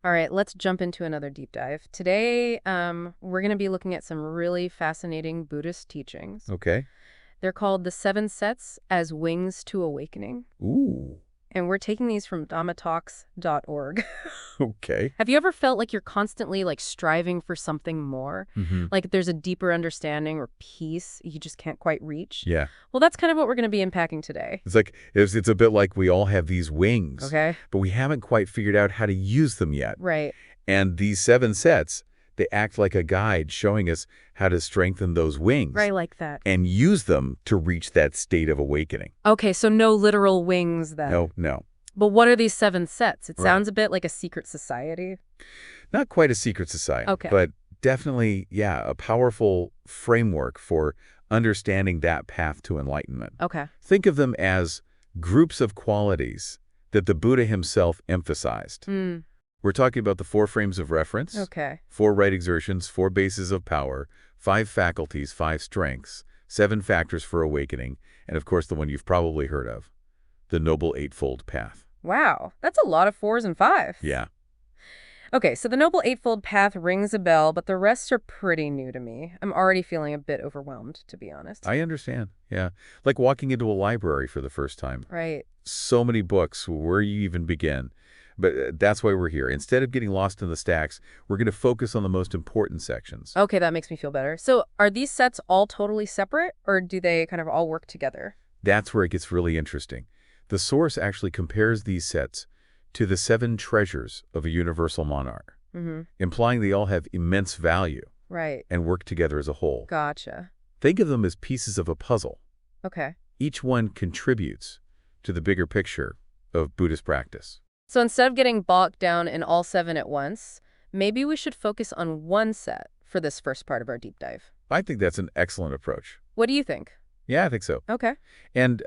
All right, let's jump into another deep dive. Today, we're going to be looking at some really fascinating Buddhist teachings. Okay. They're called the Seven Sets as Wings to Awakening. Ooh. And we're taking these from dhammatalks.org. Okay. Have you ever felt like you're constantly striving for something more? Mm-hmm. Like there's a deeper understanding or peace you just can't quite reach? Yeah. Well, that's kind of what we're going to be unpacking today. It's a bit like we all have these wings, Okay? but we haven't quite figured out how to use them yet. Right. And these 7 sets, they act like a guide showing us how to strengthen those wings Right, like that. and use them to reach that state of awakening. Okay, so no literal wings then. No. But what are these 7 sets? It Right. sounds a bit like a secret society. Not quite a secret society, Okay. but definitely, yeah, a powerful framework for understanding that path to enlightenment. Okay. Think of them as groups of qualities that the Buddha himself emphasized. Mm, We're talking about the 4 frames of reference, okay. 4 right exertions, 4 bases of power, 5 faculties, 5 strengths, 7 factors for awakening, and of course the one you've probably heard of, the Noble Eightfold Path. Wow, that's a lot of 4s and 5s. Yeah. Okay, so the Noble Eightfold Path rings a bell, but the rest are pretty new to me. I'm already feeling a bit overwhelmed, to be honest. I understand. Yeah. Like walking into a library for the first time. Right. So many books, where you even begin. But that's why we're here. Instead of getting lost in the stacks, we're going to focus on the most important sections. Okay, that makes me feel better. So are these sets all totally separate, or do they kind of all work together? That's where it gets really interesting. The source actually compares these sets to the 7 treasures of a universal monarch, Mm-hmm. implying they all have immense value Right. and work together as a whole. Gotcha. Think of them as pieces of a puzzle. Okay. Each one contributes to the bigger picture of Buddhist practice. So instead of getting bogged down in all 7 at once, maybe we should focus on one set for this first part of our deep dive. I think that's an excellent approach. What do you think? Yeah, I think so. Okay. And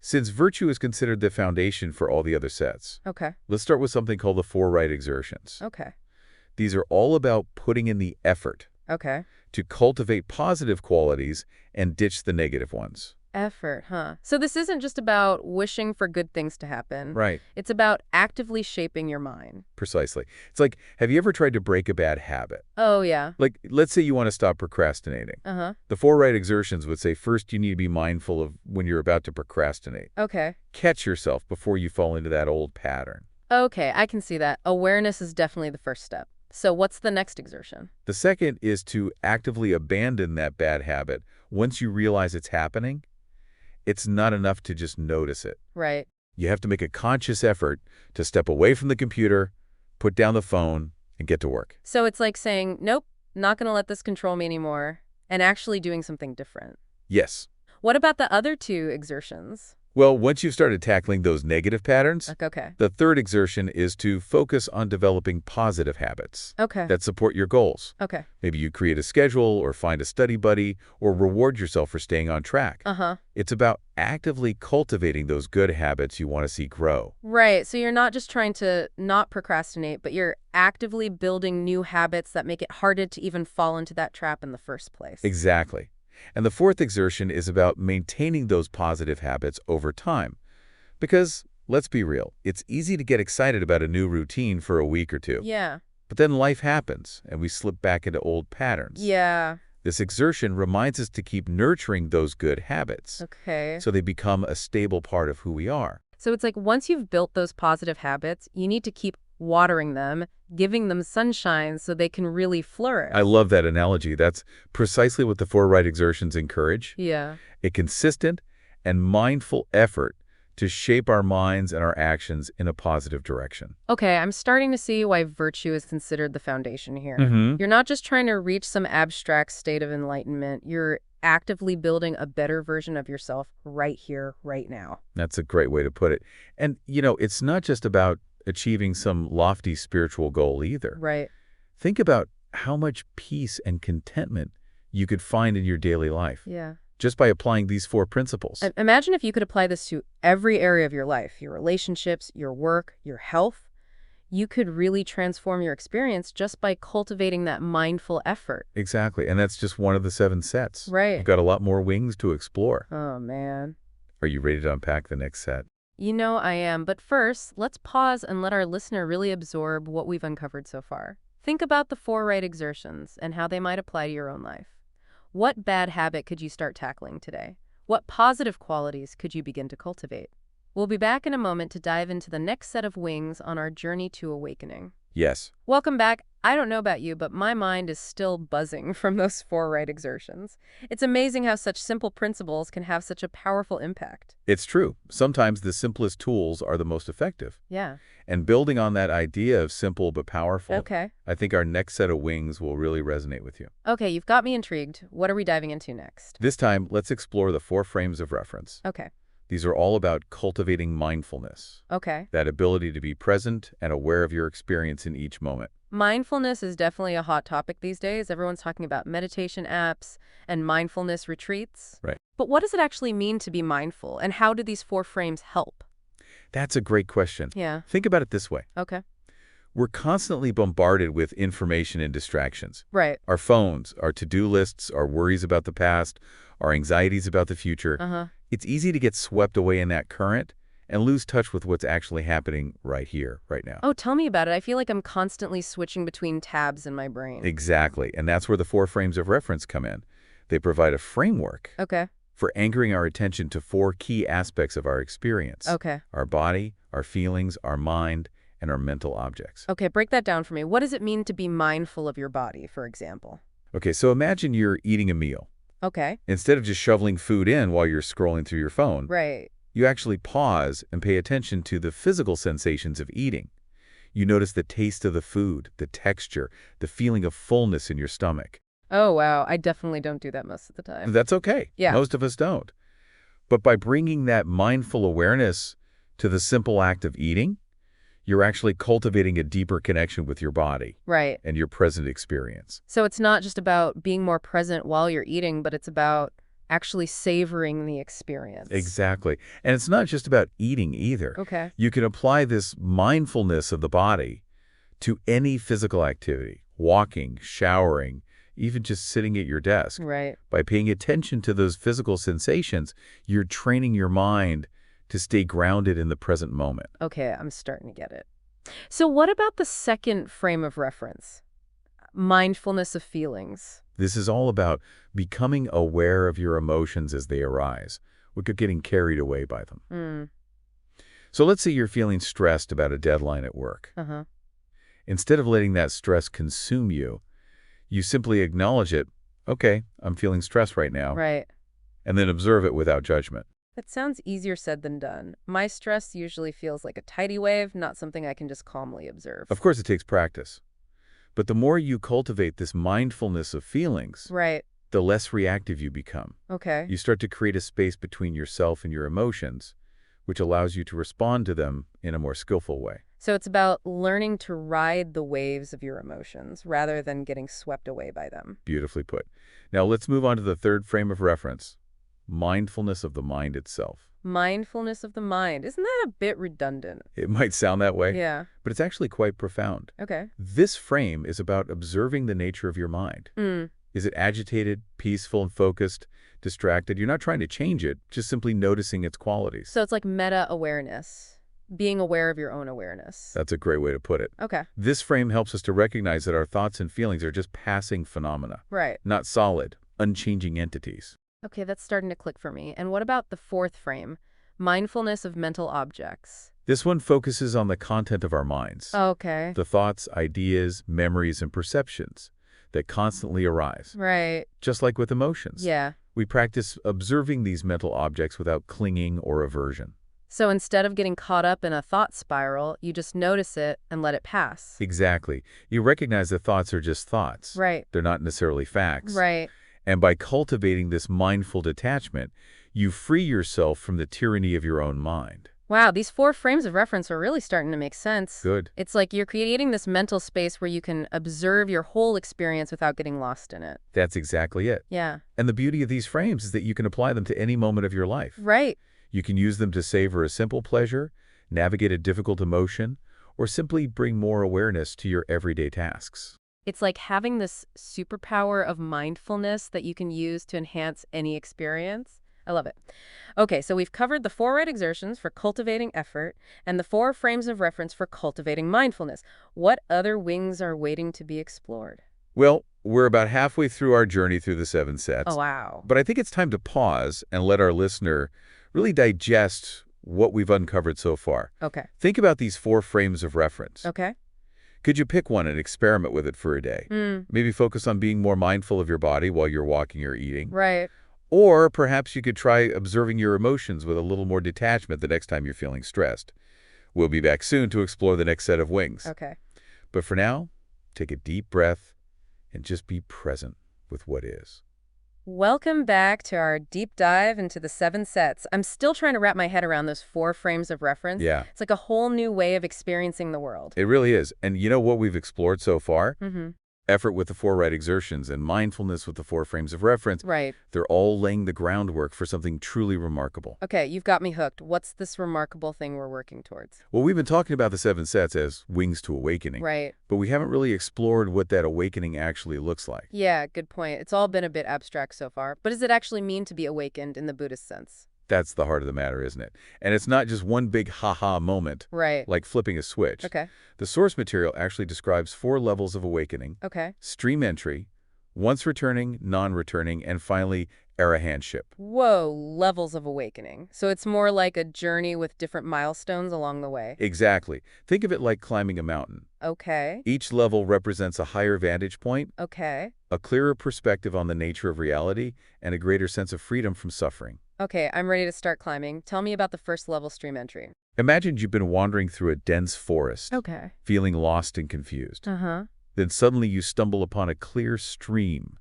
since virtue is considered the foundation for all the other sets, Okay. let's start with something called the 4 right exertions. Okay. These are all about putting in the effort Okay. to cultivate positive qualities and ditch the negative ones. Effort, huh? So this isn't just about wishing for good things to happen. Right. It's about actively shaping your mind. Precisely. It's like, have you ever tried to break a bad habit? Oh, yeah. Like, let's say you want to stop procrastinating. Uh-huh. The 4 right exertions would say first you need to be mindful of when you're about to procrastinate. Okay. Catch yourself before you fall into that old pattern. Okay, I can see that. Awareness is definitely the first step. So what's the next exertion? The second is to actively abandon that bad habit once you realize it's happening. It's not enough to just notice it. Right. You have to make a conscious effort to step away from the computer, put down the phone, and get to work. So it's like saying, nope, not going to let this control me anymore, and actually doing something different. Yes. What about the other 2 exertions? Well, once you've started tackling those negative patterns, Okay. the third exertion is to focus on developing positive habits Okay. that support your goals. Okay. Maybe you create a schedule or find a study buddy or reward yourself for staying on track. Uh-huh. It's about actively cultivating those good habits you want to see grow. Right. So you're not just trying to not procrastinate, but you're actively building new habits that make it harder to even fall into that trap in the first place. Exactly. And the fourth exertion is about maintaining those positive habits over time. Because, let's be real, it's easy to get excited about a new routine for a week or 2. Yeah. But then life happens, and we slip back into old patterns. Yeah. This exertion reminds us to keep nurturing those good habits, Okay. so they become a stable part of who we are. So it's like once you've built those positive habits, you need to keep watering them, giving them sunshine so they can really flourish. I love that analogy. That's precisely what the 4 right exertions encourage. Yeah. A consistent and mindful effort to shape our minds and our actions in a positive direction. Okay, I'm starting to see why virtue is considered the foundation here. Mm-hmm. You're not just trying to reach some abstract state of enlightenment. You're actively building a better version of yourself right here, right now. That's a great way to put it. And, it's not just about achieving some lofty spiritual goal either. Right. Think about how much peace and contentment you could find in your daily life Yeah. just by applying these 4 principles. Imagine if you could apply this to every area of your life, your relationships, your work, your health. You could really transform your experience just by cultivating that mindful effort. Exactly. And that's just one of the 7 sets. Right. You've got a lot more wings to explore. Oh, man. Are you ready to unpack the next set? You know I am, but first, let's pause and let our listener really absorb what we've uncovered so far. Think about the four right exertions and how they might apply to your own life. What bad habit could you start tackling today? What positive qualities could you begin to cultivate? We'll be back in a moment to dive into the next set of wings on our journey to awakening. Yes. Welcome back. I don't know about you, but my mind is still buzzing from those four right exertions. It's amazing how such simple principles can have such a powerful impact. It's true. Sometimes the simplest tools are the most effective. Yeah. And building on that idea of simple but powerful, Okay. I think our next set of wings will really resonate with you. Okay, you've got me intrigued. What are we diving into next? This time, let's explore the four frames of reference. Okay. These are all about cultivating mindfulness, Okay. that ability to be present and aware of your experience in each moment. Mindfulness is definitely a hot topic these days. Everyone's talking about meditation apps and mindfulness retreats. Right. But what does it actually mean to be mindful, and how do these four frames help? That's a great question. Yeah. Think about it this way. Okay. We're constantly bombarded with information and distractions. Right. Our phones, our to-do lists, our worries about the past, our anxieties about the future. Uh-huh. It's easy to get swept away in that current and lose touch with what's actually happening right here, right now. Oh, tell me about it. I feel like I'm constantly switching between tabs in my brain. Exactly. And that's where the four frames of reference come in. They provide a framework Okay. for anchoring our attention to four key aspects of our experience. Okay. Our body, our feelings, our mind, and our mental objects. Okay, break that down for me. What does it mean to be mindful of your body, for example? Okay, so imagine you're eating a meal. Okay. Instead of just shoveling food in while you're scrolling through your phone, Right. you actually pause and pay attention to the physical sensations of eating. You notice the taste of the food, the texture, the feeling of fullness in your stomach. Oh, wow. I definitely don't do that most of the time. That's okay. Yeah. Most of us don't. But by bringing that mindful awareness to the simple act of eating, you're actually cultivating a deeper connection with your body Right. and your present experience. So it's not just about being more present while you're eating, but it's about actually savoring the experience. Exactly. And it's not just about eating either. Okay. You can apply this mindfulness of the body to any physical activity, walking, showering, even just sitting at your desk. Right. By paying attention to those physical sensations, you're training your mind to stay grounded in the present moment. Okay, I'm starting to get it. So what about the second frame of reference? Mindfulness of feelings. This is all about becoming aware of your emotions as they arise, without getting carried away by them. Mm. So let's say you're feeling stressed about a deadline at work. Uh-huh. Instead of letting that stress consume you, you simply acknowledge it. Okay, I'm feeling stressed right now. Right. And then observe it without judgment. That sounds easier said than done. My stress usually feels like a tidal wave, not something I can just calmly observe. Of course, it takes practice. But the more you cultivate this mindfulness of feelings, Right. the less reactive you become. Okay. You start to create a space between yourself and your emotions, which allows you to respond to them in a more skillful way. So it's about learning to ride the waves of your emotions rather than getting swept away by them. Beautifully put. Now let's move on to the third frame of reference, mindfulness of the mind itself. Mindfulness of the mind. Isn't that a bit redundant? It might sound that way, Yeah. but it's actually quite profound. Okay. This frame is about observing the nature of your mind. Mm. Is it agitated, peaceful and focused, distracted? You're not trying to change it, just simply noticing its qualities. So it's like meta-awareness, being aware of your own awareness. That's a great way to put it. Okay. This frame helps us to recognize that our thoughts and feelings are just passing phenomena, Right. not solid, unchanging entities. Okay, that's starting to click for me. And what about the fourth frame? Mindfulness of mental objects. This one focuses on the content of our minds, Okay. the thoughts, ideas, memories, and perceptions that constantly arise, Right. just like with emotions. Yeah. We practice observing these mental objects without clinging or aversion. So instead of getting caught up in a thought spiral, you just notice it and let it pass. Exactly. You recognize that thoughts are just thoughts. Right. They're not necessarily facts. Right. And by cultivating this mindful detachment, you free yourself from the tyranny of your own mind. Wow, these four frames of reference are really starting to make sense. Good. It's like you're creating this mental space where you can observe your whole experience without getting lost in it. That's exactly it. Yeah. And the beauty of these frames is that you can apply them to any moment of your life. Right. You can use them to savor a simple pleasure, navigate a difficult emotion, or simply bring more awareness to your everyday tasks. It's like having this superpower of mindfulness that you can use to enhance any experience. I love it. Okay, so we've covered the 4 right exertions for cultivating effort and the 4 frames of reference for cultivating mindfulness. What other wings are waiting to be explored? Well, we're about halfway through our journey through the 7 Oh, sets, wow. but I think it's time to pause and let our listener really digest what we've uncovered so far. Okay. Think about these 4 frames of reference. Okay. Could you pick one and experiment with it for a day? Maybe focus on being more mindful of your body while you're walking or eating. Right. Or perhaps you could try observing your emotions with a little more detachment the next time you're feeling stressed. We'll be back soon to explore the next set of wings. Okay. But for now, take a deep breath and just be present with what is. Welcome back to our deep dive into the 7 sets. I'm still trying to wrap my head around those 4 frames of reference. Yeah, It's like a whole new way of experiencing the world. it really is. And you know what we've explored so far? Mm-hmm. Effort with the 4 right exertions and mindfulness with the 4 frames of reference. Right. They're all laying the groundwork for something truly remarkable. Okay, you've got me hooked. What's this remarkable thing we're working towards? Well, we've been talking about the 7 sets as wings to awakening. Right. But we haven't really explored what that awakening actually looks like. Yeah, good point. It's all been a bit abstract so far. But does it actually mean to be awakened in the Buddhist sense? That's the heart of the matter, isn't it? And it's not just one big ha-ha moment, Right. like flipping a switch. Okay. The source material actually describes 4 levels of awakening: Okay. stream entry, once returning, non-returning, and finally, arahantship. Whoa, levels of awakening. So it's more like a journey with different milestones along the way. Exactly. Think of it like climbing a mountain. Okay. Each level represents a higher vantage point, Okay. a clearer perspective on the nature of reality, and a greater sense of freedom from suffering. Okay, I'm ready to start climbing. Tell me about the first level stream entry. Imagine you've been wandering through a dense forest, Okay. feeling lost and confused. Uh-huh. Then suddenly you stumble upon a clear stream,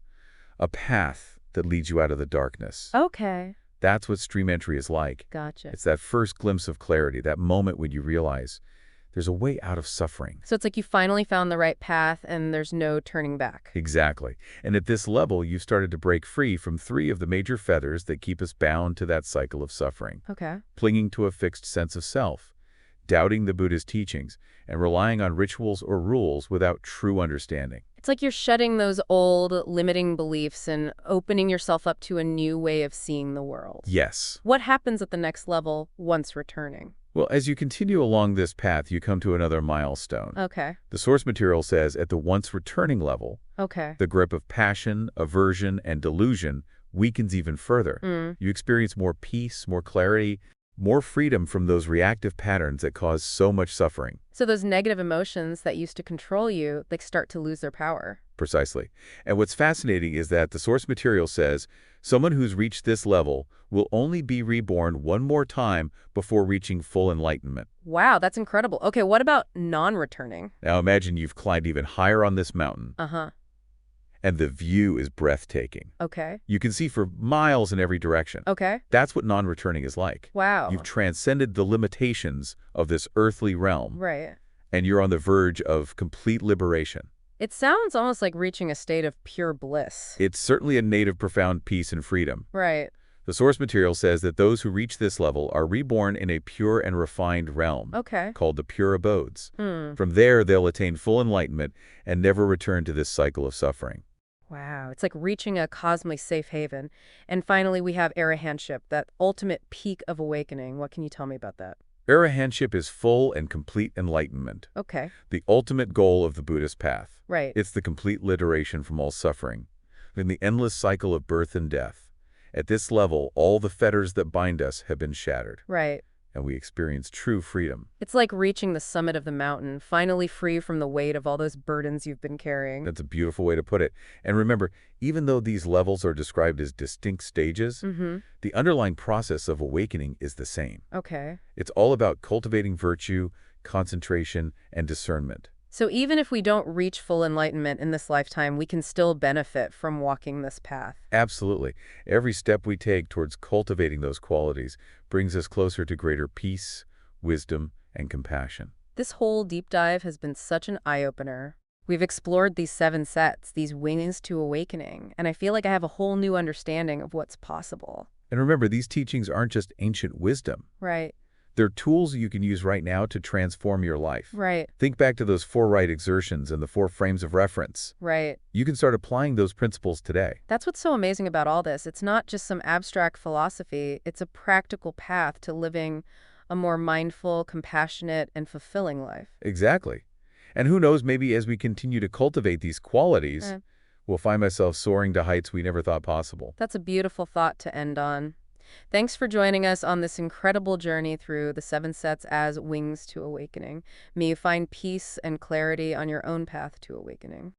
a path that leads you out of the darkness. Okay. That's what stream entry is like. Gotcha. It's that first glimpse of clarity, that moment when you realize there's a way out of suffering. So it's like you finally found the right path and there's no turning back. Exactly. And at this level, you've started to break free from 3 of the major fetters that keep us bound to that cycle of suffering. Okay. Clinging to a fixed sense of self, doubting the Buddha's teachings, and relying on rituals or rules without true understanding. It's like you're shedding those old limiting beliefs and opening yourself up to a new way of seeing the world. Yes. What happens at the next level once returning? Well, as you continue along this path, you come to another milestone. Okay. The source material says at the once returning level, Okay. the grip of passion, aversion, and delusion weakens even further. You experience more peace, more clarity, more freedom from those reactive patterns that cause so much suffering. So those negative emotions that used to control you, they start to lose their power. Precisely. And what's fascinating is that the source material says someone who's reached this level will only be reborn one more time before reaching full enlightenment. Wow, that's incredible. Okay, what about non-returning? Now imagine you've climbed even higher on this mountain, Uh-huh. and the view is breathtaking. Okay. You can see for miles in every direction. Okay. That's what non-returning is like. Wow. You've transcended the limitations of this earthly realm, Right. and you're on the verge of complete liberation. It sounds almost like reaching a state of pure bliss. It's certainly a native profound peace and freedom. Right. The source material says that those who reach this level are reborn in a pure and refined realm, Okay. called the pure abodes. From there, they'll attain full enlightenment and never return to this cycle of suffering. Wow, it's like reaching a cosmically safe haven. And finally, we have arahantship, that ultimate peak of awakening. What can you tell me about that? Arahantship is full and complete enlightenment, Okay. the ultimate goal of the Buddhist path. Right. It's the complete liberation from all suffering, from the endless cycle of birth and death. At this level, all the fetters that bind us have been shattered, Right. and we experience true freedom. It's like reaching the summit of the mountain, finally free from the weight of all those burdens you've been carrying. That's a beautiful way to put it. And remember, even though these levels are described as distinct stages, the underlying process of awakening is the same. Okay. It's all about cultivating virtue, concentration, and discernment. So even if we don't reach full enlightenment in this lifetime, we can still benefit from walking this path. Absolutely. Every step we take towards cultivating those qualities brings us closer to greater peace, wisdom, and compassion. This whole deep dive has been such an eye-opener. We've explored these 7 sets, these wings to awakening, and I feel like I have a whole new understanding of what's possible. And remember, these teachings aren't just ancient wisdom. Right. They're tools you can use right now to transform your life. Right, Think back to those 4 right exertions and the 4 frames of reference. right. You can start applying those principles today. That's what's so amazing about all this. It's not just some abstract philosophy, it's a practical path to living a more mindful, compassionate, and fulfilling life. Exactly. And who knows, maybe as we continue to cultivate these qualities, we'll find ourselves soaring to heights we never thought possible. That's a beautiful thought to end on. Thanks for joining us on this incredible journey through the 7 sets as wings to awakening. May you find peace and clarity on your own path to awakening.